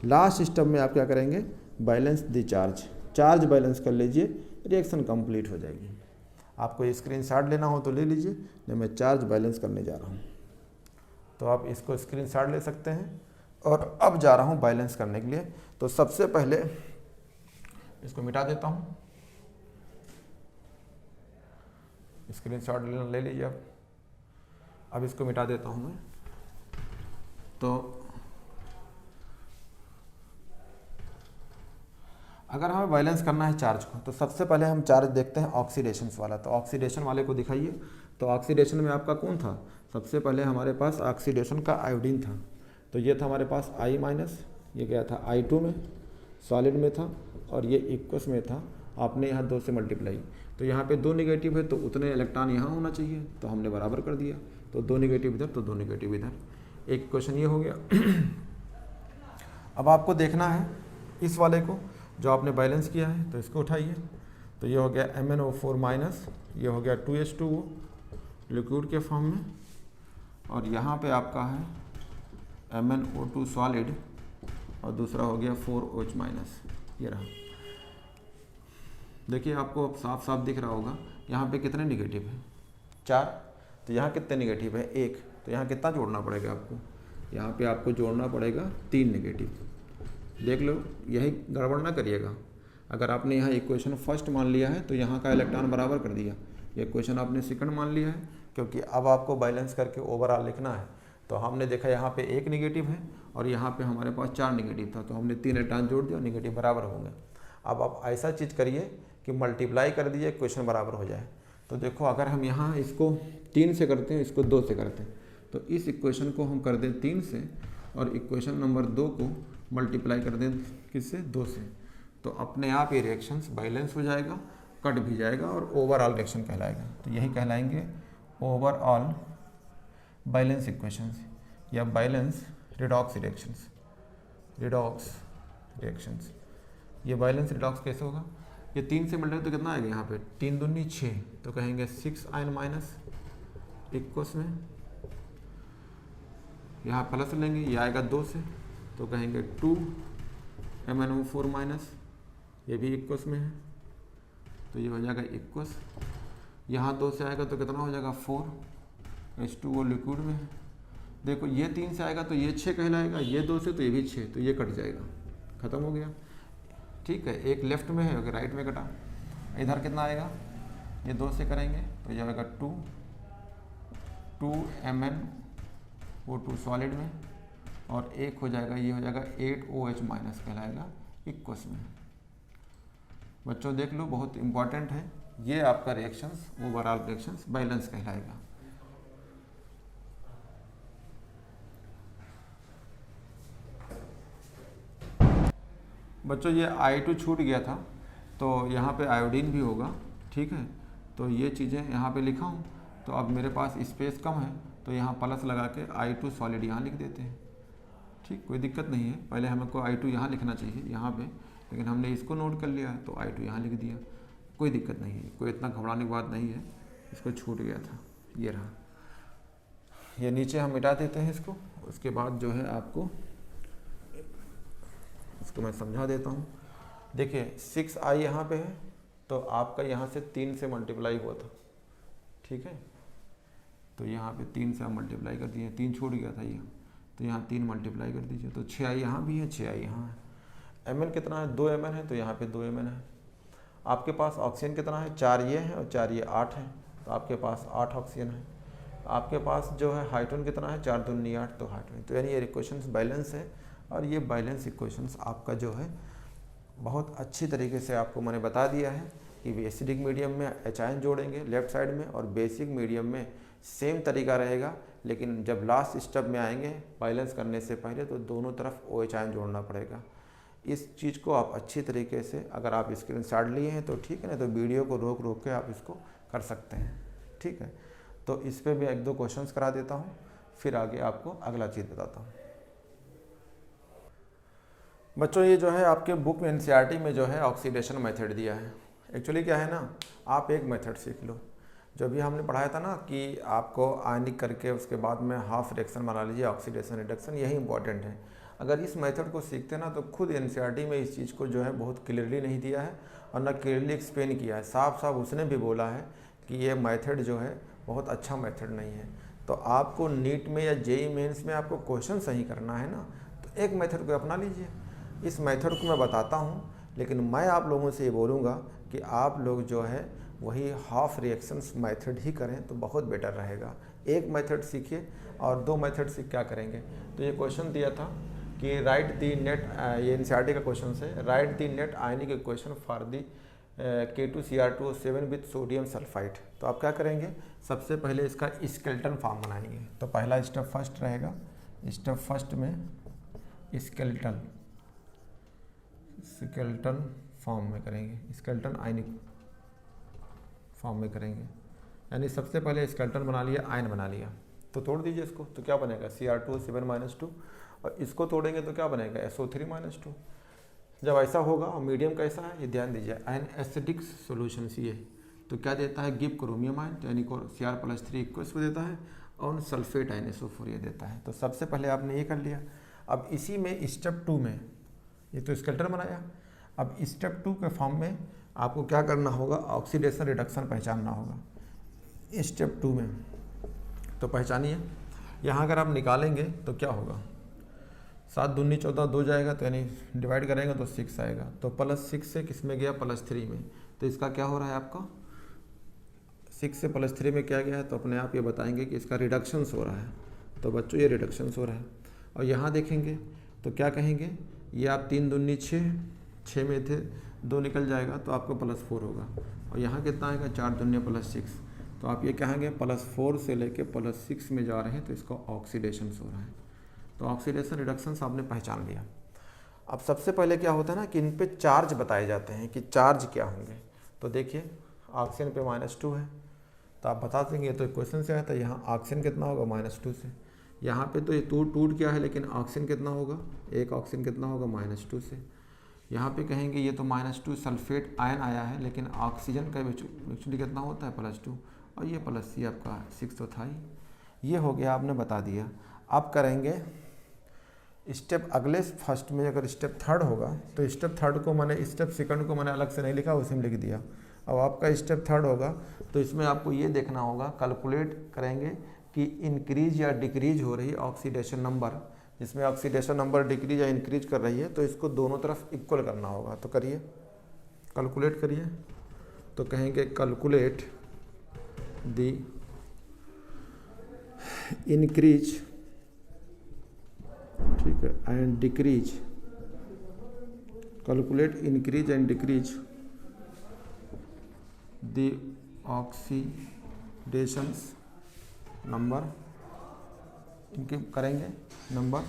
Last step में आप क्या करेंगे, balance the charge, charge balance कर लीजिए, रिएक्शन कंप्लीट हो जाएगी। आपको स्क्रीनशॉट लेना हो तो ले लीजिए, नहीं मैं चार्ज बैलेंस करने जा रहा हूँ, तो आप इसको स्क्रीनशॉट ले सकते हैं। और अब जा रहा हूँ बैलेंस करने के लिए। तो सबसे पहले इसको मिटा देता हूँ, स्क्रीनशॉट ले लीजिए आप। अब इसको मिटा देता हूँ मैं। तो अगर हमें बैलेंस करना है चार्ज को, तो सबसे पहले हम चार्ज देखते हैं ऑक्सीडेशन वाला। तो ऑक्सीडेशन वाले को दिखाइए। तो ऑक्सीडेशन में आपका कौन था, सबसे पहले हमारे पास ऑक्सीडेशन का आयोडीन था। तो ये था हमारे पास I माइनस, ये गया था I2 में, सॉलिड में था, और ये इक्वस में था। आपने यहाँ 2 से मल्टीप्लाई, तो यहाँ पे 2 नेगेटिव है, तो उतने इलेक्ट्रॉन यहाँ होना चाहिए, तो हमने बराबर कर दिया। तो 2 नेगेटिव इधर, तो 2 नेगेटिव इधर। एक इक्वेशन ये हो गया। अब आपको देखना है इस वाले को जो आपने बैलेंस किया है, तो इसको उठाइए। तो ये हो गया MnO4 माइनस, ये हो गया 2H2O लिक्विड के फॉर्म में, और यहाँ पे आपका है MnO2 सॉलिड, और दूसरा हो गया 4OH माइनस। ये रहा, देखिए आपको अब साफ साफ दिख रहा होगा यहाँ पे कितने निगेटिव हैं, 4। तो यहाँ कितने निगेटिव है, 1। तो यहाँ कितना जोड़ना पड़ेगा आपको, यहाँ पे आपको जोड़ना पड़ेगा 3 निगेटिव। देख लो, यही गड़बड़ ना करिएगा। अगर आपने यहाँ इक्वेशन फर्स्ट मान लिया है तो यहाँ का इलेक्ट्रॉन बराबर कर दिया, ये इक्वेशन आपने सेकंड मान लिया है, क्योंकि अब आपको बैलेंस करके ओवरऑल लिखना है। तो हमने देखा यहाँ पे 1 निगेटिव है और यहाँ पे हमारे पास 4 निगेटिव था, तो हमने 3 इलेक्ट्रॉन जोड़ दिया, निगेटिव बराबर होंगे। अब आप ऐसा चीज़ करिए कि मल्टीप्लाई कर दीजिए, इक्वेशन बराबर हो जाए। तो देखो, अगर हम यहाँ इसको 3 से करते हैं, इसको 2 से करते हैं, तो इस इक्वेशन को हम कर दें 3 से, और इक्वेशन नंबर 2 को मल्टीप्लाई कर दें किससे, 2 से, तो अपने आप ये रिएक्शंस बैलेंस हो जाएगा, कट भी जाएगा और ओवरऑल रिएक्शन कहलाएगा। तो यही कहलाएंगे ओवरऑल बैलेंस इक्वेशंस या balance redox reactions. Redox reactions, ये बैलेंस रिडॉक्स कैसे होगा, ये 3 से मल्टीप्लाई तो कितना आएगा यहाँ पे, 3 दूनी 6, तो कहेंगे 6 आयन माइनस इक्वस में, यहाँ प्लस लेंगे, ये आएगा 2 से, तो कहेंगे 2 MnO4 माइनस, ये भी इक्वस में है, तो ये हो जाएगा इक्वस। यहाँ 2 से आएगा तो कितना हो जाएगा, 4 H2O लिक्विड में है। देखो, ये 3 से आएगा तो ये 6 कहलाएगा, ये 2 से तो ये भी 6, तो ये कट जाएगा, खत्म हो गया। ठीक है, एक लेफ्ट में है, अगर राइट में कटा। इधर कितना आएगा, ये 2 से करेंगे तो ये आएगा 2 MnO2 सॉलिड में, और एक हो जाएगा, ये हो जाएगा 8OH माइनस कहलाएगा इक्वस में। बच्चों देख लो, बहुत इंपॉर्टेंट है ये आपका रिएक्शंस, ओवरऑल रिएक्शंस बैलेंस कहलाएगा। बच्चों ये I2 छूट गया था, तो यहाँ पे आयोडीन भी होगा, ठीक है। तो ये चीज़ें यहाँ पे लिखा हूँ, तो अब मेरे पास स्पेस कम है, तो यहाँ प्लस लगा के I2 सॉलिड यहाँ लिख देते हैं। ठीक, कोई दिक्कत नहीं है। पहले हमको I2 यहाँ लिखना चाहिए यहाँ पे, लेकिन हमने इसको नोट कर लिया है तो I2 यहाँ लिख दिया, कोई दिक्कत नहीं है, कोई इतना घबराने की बात नहीं है। इसको छूट गया था, ये रहा, ये नीचे हम मिटा देते हैं इसको। उसके बाद जो है आपको इसको मैं समझा देता हूँ। देखिए 6I यहाँ पे है, तो आपका यहाँ से 3 से मल्टीप्लाई हुआ था, ठीक है। तो यहाँ पे 3 से आप मल्टीप्लाई कर दिए, 3 छूट गया था ये, तो यहाँ 3 मल्टीप्लाई कर दीजिए, तो 6I यहाँ भी है, 6I यहाँ है। Mn कितना है, 2 Mn है, तो यहाँ पे 2 Mn है। आपके पास ऑक्सीजन कितना है, 4 ये है और 4 ये 8 है, तो आपके पास 8 ऑक्सीजन है। आपके पास जो है हाइड्रोजन कितना है, 4 दूनी 8, तो हाइड्रोजन। तो यानी ये इक्वेशंस बैलेंस है, और ये बैलेंस इक्वेशंस आपका जो है बहुत अच्छी तरीके से आपको मैंने बता दिया है कि एसिडिक मीडियम में H आयन जोड़ेंगे लेफ्ट साइड में, और बेसिक मीडियम में सेम तरीका रहेगा, लेकिन जब लास्ट स्टेप में आएंगे बैलेंस करने से पहले तो दोनों तरफ OH आयन जोड़ना पड़ेगा। इस चीज़ को आप अच्छी तरीके से, अगर आप स्क्रीनशॉट लिए हैं तो ठीक है, ना तो वीडियो को रोक रोक के आप इसको कर सकते हैं, ठीक है। तो इस पर मैं 1-2 क्वेश्चंस करा देता हूँ, फिर आगे आपको अगला चीज़ बताता हूँ। बच्चों ये जो है आपके बुक में NCERT में जो है ऑक्सीडेशन मेथड दिया है। एक्चुअली क्या है ना, आप एक मेथड सीख लो, जो भी हमने पढ़ाया था ना कि आपको आयनिक करके उसके बाद में हाफ रिएक्शन बना लीजिए, ऑक्सीडेशन रिडक्शन, यही इंपॉर्टेंट है। अगर इस मेथड को सीखते ना तो खुद NCERT में इस चीज़ को जो है बहुत क्लियरली नहीं दिया है और ना क्लियरली एक्सप्लेन किया है। साफ साफ उसने भी बोला है कि ये मेथड जो है बहुत अच्छा मेथड नहीं है। तो आपको नीट में या JEE मेंस में आपको क्वेश्चन सही करना है ना, तो एक मेथड को अपना लीजिए। इस मेथड को मैं बताता हूँ, लेकिन मैं आप लोगों से ये बोलूँगा कि आप लोग जो है वही हाफ रिएक्शंस मेथड ही करें तो बहुत बेटर रहेगा। एक मेथड सीखिए और 2 मेथड सीख क्या करेंगे। तो ये क्वेश्चन दिया था कि राइट दी नेट, ये NCERT का क्वेश्चन है, right the net ionic equation for the K2Cr2O7 with sodium sulphide. तो आप क्या करेंगे, सबसे पहले इसका स्केलेटन फॉर्म बनाएंगे। तो पहला स्टेप फर्स्ट रहेगा, स्टेप फर्स्ट में स्केलेटन फॉर्म में करेंगे, स्केलेटन आयनिक फॉर्म में करेंगे। यानी सबसे पहले स्केलेटन बना लिया, आयन बना लिया, तो तोड़ दीजिए इसको, तो क्या बनेगा Cr2O7 - 2, और इसको तोड़ेंगे तो क्या बनेगा SO3 - 2। जब ऐसा होगा और मीडियम कैसा है ये ध्यान दीजिए, एन एसिडिक सोल्यूशन ये, तो क्या देता है गिव क्रोमियम आयन, तो यानी Cr+3 इक्वल्स को देता है, और सल्फेट आयन SO4 ये देता है। तो सबसे पहले आपने ये कर लिया। अब इसी में स्टेप 2 में, ये तो स्केलेटन बनाया, अब स्टेप 2 के फॉर्म में आपको क्या करना होगा, ऑक्सीडेशन रिडक्शन पहचानना होगा स्टेप 2 में। तो पहचानिए, यहाँ अगर आप निकालेंगे तो क्या होगा, 7 दूनी 14, 2 जाएगा, तो यानी डिवाइड करेंगे तो 6 आएगा, तो +6 से किस में गया, +3 में। तो इसका क्या हो रहा है आपका, 6 से +3 में क्या गया है, तो अपने आप ये बताएंगे कि इसका रिडक्शंस हो रहा है। तो बच्चों ये रिडक्शंस हो रहा है, और यहाँ देखेंगे तो क्या कहेंगे, ये आप 3 दूनी 6, 6 में थे 2 निकल जाएगा तो आपको +4 होगा, और यहाँ कितना आएगा 4 दूनी +6, तो आप ये कहेंगे +4 से लेके +6 में जा रहे हैं, तो इसका ऑक्सीडेशन हो रहा है। तो ऑक्सीडेशन रिडक्शन आपने पहचान लिया। अब सबसे पहले क्या होता है ना कि इन पे चार्ज बताए जाते हैं कि चार्ज क्या होंगे। तो देखिए ऑक्सीजन पे -2 है, तो आप बता देंगे, तो क्वेश्चन से आया था यहाँ ऑक्सीजन कितना होगा -2 से, यहाँ पे तो ये टूट क्या है, लेकिन ऑक्सीजन कितना होगा, एक ऑक्सीजन कितना होगा -2 से। यहाँ पे कहेंगे ये तो -2 सल्फेट आयन आया है, लेकिन ऑक्सीजन का एक्चुअली कितना होता है +2, और ये +C आपका 6 तो था ही। ये हो गया, आपने बता दिया। अब करेंगे स्टेप अगले, फर्स्ट में अगर स्टेप 3 होगा तो स्टेप 3 को मैंने, स्टेप 2 को मैंने अलग से नहीं लिखा, उसी में लिख दिया। अब आपका स्टेप 3 होगा तो इसमें आपको ये देखना होगा, कैलकुलेट करेंगे कि इंक्रीज या डिक्रीज हो रही है ऑक्सीडेशन नंबर, जिसमें ऑक्सीडेशन नंबर डिक्रीज या इंक्रीज कर रही है, तो इसको दोनों तरफ इक्वल करना होगा। तो करिए, कैलकुलेट करिए। तो कहेंगे कैलकुलेट दी इंक्रीज, ठीक है, and decrease, calculate increase and decrease the oxidation number, इनके करेंगे number,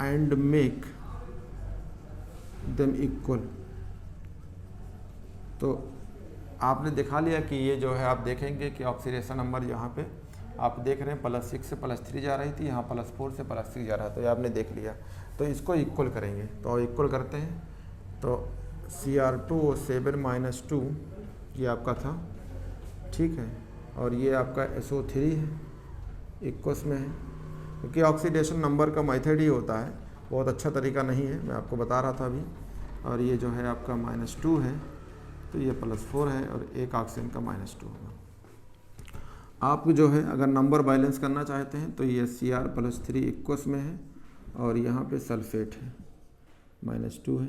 and make them equal. तो आपने दिखा लिया कि ये जो है, आप देखेंगे कि ऑक्सीडेशन नंबर यहाँ पे आप देख रहे हैं +6 से +3 जा रही थी, यहाँ +4 से +6 जा रहा है, तो ये आपने देख लिया। तो इसको इक्वल करेंगे, तो इक्वल करते हैं, तो Cr2O7 - 2 ये आपका था, ठीक है, और ये आपका SO3 है, इक्वस में है, क्योंकि ऑक्सीडेशन नंबर का मेथड ही होता है, बहुत अच्छा तरीका नहीं है, मैं आपको बता रहा था अभी। और ये जो है आपका -2 है, तो ये +4 है, और एक ऑक्सीजन का -2 होगा। आप जो है अगर नंबर बैलेंस करना चाहते हैं तो ये Cr+3 इक्वस में है, और यहाँ पे सल्फेट है -2 है,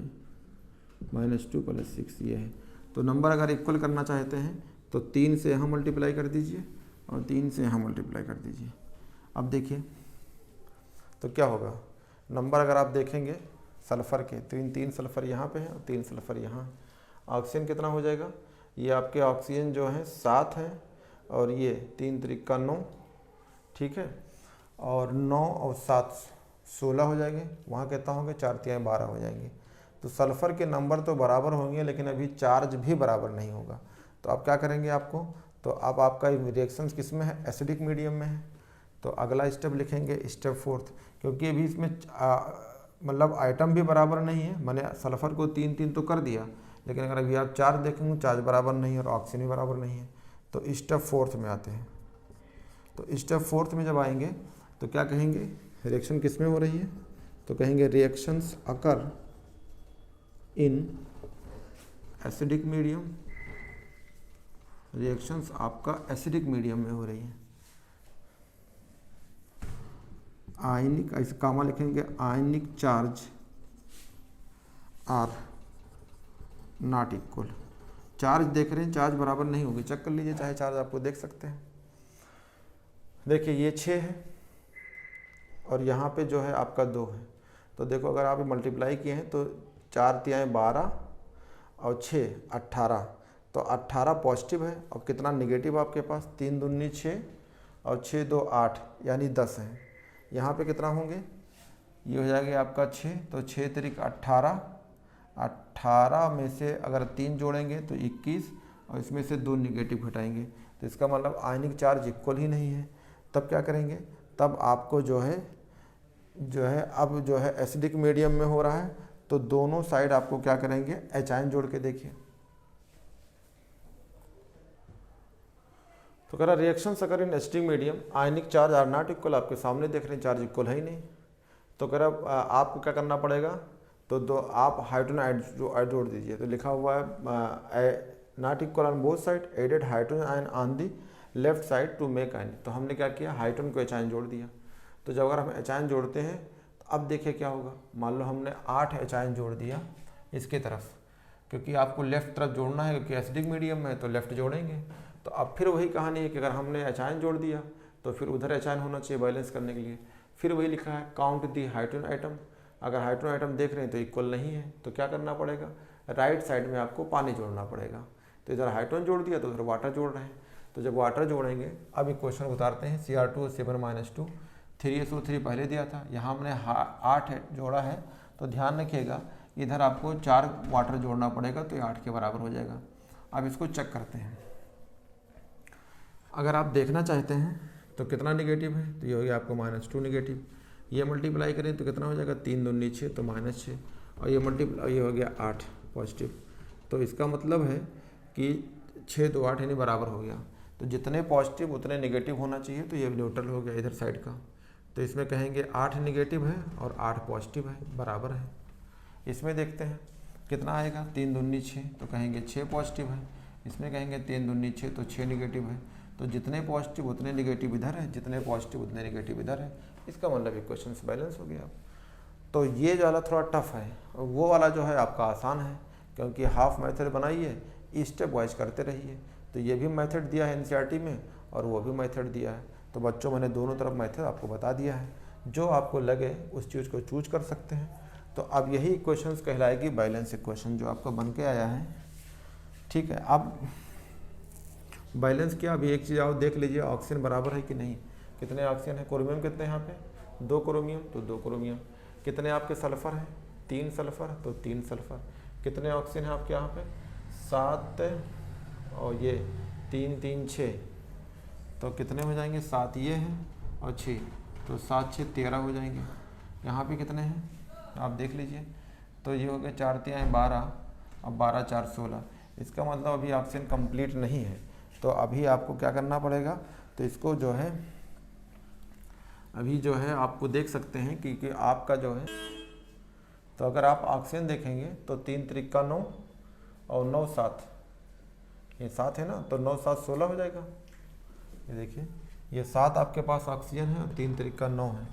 -2 + 6 ये है। तो नंबर अगर इक्वल करना चाहते हैं तो 3 से यहाँ मल्टीप्लाई कर दीजिए, और 3 से यहाँ मल्टीप्लाई कर दीजिए। अब देखिए तो क्या होगा, नंबर अगर आप देखेंगे सल्फ़र के, 3 सल्फ़र यहाँ पे है और 3 सल्फ़र यहाँ। ऑक्सीजन कितना हो जाएगा, ये आपके ऑक्सीजन जो है 7 है, और ये 3 त्रिका 9, ठीक है, और 9 और 7 16 हो जाएंगे, वहाँ कितना होंगे 4 तिहाई 12 हो जाएंगे। तो सल्फ़र के नंबर तो बराबर होंगे, लेकिन अभी चार्ज भी बराबर नहीं होगा। तो आप क्या करेंगे आपको, तो अब आपका रिएक्शन किस में है, एसिडिक मीडियम में है। तो अगला स्टेप लिखेंगे स्टेप 4, क्योंकि अभी इसमें मतलब आइटम भी बराबर नहीं है, मैंने सल्फ़र को 3 तो कर दिया, लेकिन अगर अभी आप चार्ज देखेंगे चार्ज बराबर नहीं है और ऑक्सीजन भी बराबर नहीं है। तो स्टेप 4 में आते हैं। तो स्टेप 4 में जब आएंगे तो क्या कहेंगे, रिएक्शन किस में हो रही है, तो कहेंगे reactions occur in acidic medium, reactions आपका एसिडिक मीडियम में हो रही है। आयनिक, ऐसे कामा लिखेंगे, ionic charge are not equal. Charge देख रहे हैं, चार्ज बराबर नहीं होगी, चेक कर लीजिए, चाहे चार्ज आपको देख सकते हैं। देखिए ये 6 है और यहाँ पे जो है आपका 2 है। तो देखो अगर आप मल्टीप्लाई किए हैं तो 4 तिहाई 12 और 6 18, तो 18 पॉजिटिव है और कितना निगेटिव आपके पास, 3 दूनी 6 और 6 2 8 यानी 10 है। यहाँ पे कितना होंगे, ये हो जाएगा आपका 6, तो 6 तिरिक 18, 18 में से अगर 3 जोड़ेंगे तो 21 और इसमें से 2 निगेटिव घटाएंगे, तो इसका मतलब आयनिक चार्ज इक्वल ही नहीं है। तब क्या करेंगे, तब आपको जो है अब जो है एसिडिक मीडियम में हो रहा है, तो दोनों साइड आपको क्या करेंगे, एच आयन जोड़ के देखिए। तो कह रहा रिएक्शंस अगर in acidic medium ionic charge are not equal, आपके सामने देख रहे हैं चार्ज इक्वल है ही नहीं। तो कह रहा आपको क्या करना पड़ेगा, तो दो आप हाइड्रोजन आयन जोड़ दीजिए। तो लिखा हुआ है not equal on both side, added hydrogen ion on the left side to make ion. तो हमने क्या किया, हाइड्रोजन को एच आयन जोड़ दिया। तो जब अगर हम एच आयन जोड़ते हैं तो अब देखिए क्या होगा, मान लो हमने 8 एच आयन जोड़ दिया इसके तरफ, क्योंकि आपको लेफ्ट तरफ जोड़ना है, क्योंकि एसिडिक मीडियम में तो लेफ्ट जोड़ेंगे। तो अब फिर वही कहानी है कि अगर हमने एच आयन जोड़ दिया तो फिर उधर एच आयन होना चाहिए बैलेंस करने के लिए। फिर वही लिखा है काउंट दी हाइड्रोजन आइटम, अगर हाइड्रोजन आइटम देख रहे हैं तो इक्वल नहीं है, तो क्या करना पड़ेगा, राइट साइड में आपको पानी जोड़ना पड़ेगा। तो इधर हाइड्रोजन जोड़ दिया तो उधर वाटर जोड़ रहे हैं। तो जब वाटर जोड़ेंगे, अब एक क्वेश्चन उतारते हैं, Cr2 7 - 2 3SO3 पहले दिया था, यहाँ हमने 8 जोड़ा है। तो ध्यान रखिएगा इधर आपको 4 वाटर जोड़ना पड़ेगा, तो ये 8 के बराबर हो जाएगा। अब इसको चेक करते हैं। अगर आप देखना चाहते हैं तो कितना निगेटिव है, तो ये हो गया आपको -2 निगेटिव। ये मल्टीप्लाई करें तो कितना हो जाएगा, 3 दूनी 6 तो -6, और ये मल्टीप्लाई ये हो गया 8 पॉजिटिव। तो इसका मतलब है कि 6 2 8 यानी बराबर हो गया। तो जितने पॉजिटिव उतने निगेटिव होना चाहिए, तो ये न्यूट्रल हो गया इधर साइड का। तो इसमें कहेंगे 8 निगेटिव है और 8 पॉजिटिव है, बराबर है। इसमें देखते हैं कितना आएगा, 3 दूनी 6 तो कहेंगे 6 पॉजिटिव है। इसमें कहेंगे 3 दूनी 6 तो 6 निगेटिव है। तो जितने पॉजिटिव उतने निगेटिव इधर है, जितने पॉजिटिव उतने निगेटिव इधर है। इसका मतलब इक्वेशन बैलेंस हो गया। तो ये जो वाला थोड़ा टफ है, वो वाला जो है आपका आसान है, क्योंकि हाफ मेथड बनाइए, स्टेप वाइज करते रहिए। तो ये भी मेथड दिया है एनसीईआरटी में और वो भी मेथड दिया है। तो बच्चों मैंने दोनों तरफ मेथड आपको बता दिया है, जो आपको लगे उस चीज़ को चूज कर सकते हैं। तो अब यही इक्वेशंस कहलाएगी बैलेंस इक्वेशन, जो आपका बन के आया है। ठीक है, अब बैलेंस क्या, अभी एक चीज़ आप देख लीजिए, ऑक्सीजन बराबर है कि नहीं, कितने ऑक्सीजन है, क्रोमियम कितने यहाँ पे, 2 क्रोमियम तो 2 क्रोमियम। कितने आपके सल्फर हैं, 3 सल्फर तो 3 सल्फर। कितने ऑक्सीजन है आपके यहाँ पे, 7 और ये 3 3 6, तो कितने हो जाएंगे, 7 ये हैं और 6, तो 7 6 13 हो जाएंगे। यहाँ पे कितने हैं आप देख लीजिए, तो ये हो गए 4 3 12 और 12 4 16। इसका मतलब अभी ऑक्सीजन कंप्लीट नहीं है। तो अभी आपको क्या करना पड़ेगा, तो इसको जो है अभी जो है आपको देख सकते हैं कि आपका जो है, तो अगर आप ऑक्सीजन देखेंगे तो 3 3 9 और 9 7, ये 7 है ना, तो 9 7 16 हो जाएगा। ये देखिए ये 7 आपके पास ऑक्सीजन है और 3 3 9 है,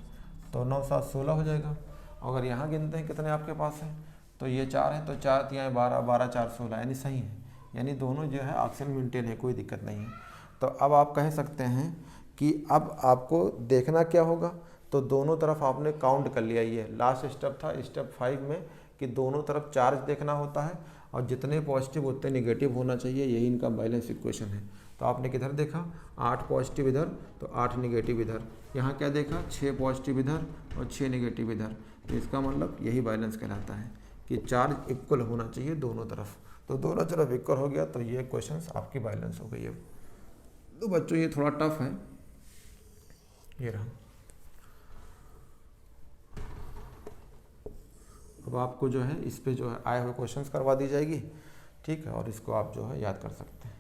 तो 9 7 16 हो जाएगा। अगर यहाँ गिनते हैं कितने आपके पास है, तो ये 4 है, तो 4 3 12 12 4 16, यानी सही है, यानी दोनों जो है ऑक्सीजन मेंटेन है, कोई दिक्कत नहीं है। तो अब आप कह सकते हैं कि अब आपको देखना क्या होगा, तो दोनों तरफ आपने काउंट कर लिया। ये लास्ट स्टेप था स्टेप 5 में, कि दोनों तरफ चार्ज देखना होता है और जितने पॉजिटिव उतने निगेटिव होना चाहिए, यही इनका बैलेंस इक्वेशन है। तो आपने किधर देखा, 8 पॉजिटिव इधर तो 8 निगेटिव इधर, यहाँ क्या देखा, 6 पॉजिटिव इधर और 6 निगेटिव इधर। तो इसका मतलब यही बैलेंस कहलाता है कि चार्ज इक्वल होना चाहिए दोनों तरफ। तो दोनों तरफ इक्वल हो गया, तो ये क्वेश्चंस आपकी बैलेंस हो गई है। तो बच्चों ये थोड़ा टफ है, ये रहा। अब आपको जो है इस पे जो है आए हुए क्वेश्चंस करवा दी जाएगी, ठीक है, और इसको आप जो है याद कर सकते हैं।